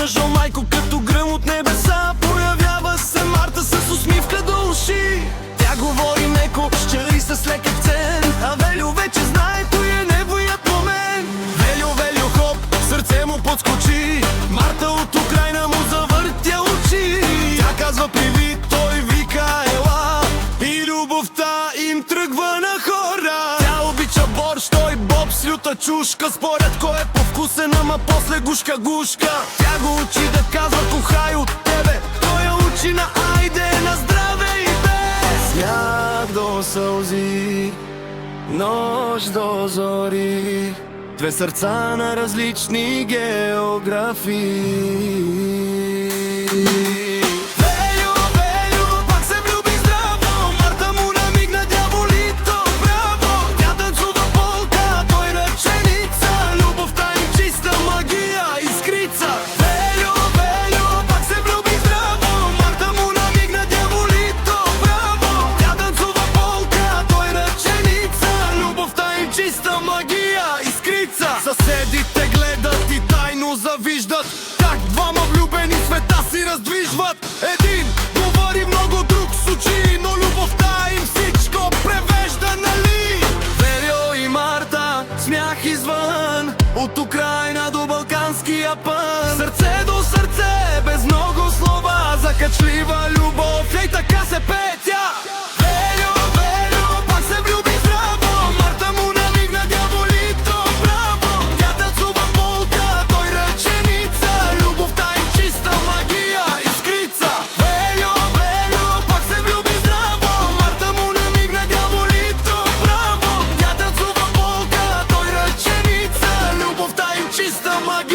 на Жомайко като гръм от небеса. Появява се Марта с усмивка до уши. Тя говори меко, щери с лек акцент, а Велю вече знае кой е неговият момент. Велю, хоп, сърце му подскочи. Марта от Украйна му завъртя очи. Тя казва привит, той вика ела, и любовта им тръгва на хора. Тя обича борщ, той боб с люта чушка. Според кой е по-вкусен, ама после гушка. Тя го учи да казва кохай от тебе, той я учи на айде, на здраве и без. Смях до сълзи, нощ до зори, две сърца на различни географии. Съседите гледат и тайно завиждат как двама влюбени света си раздвижват. Един говори много, друг с очи, но любовта им всичко превежда, нали? Велю и Марта, смях извън, от Украйна до балканския път. Сърце до сърце, без много слова, закачлива любов, ей така се пее тя. Чиста магия.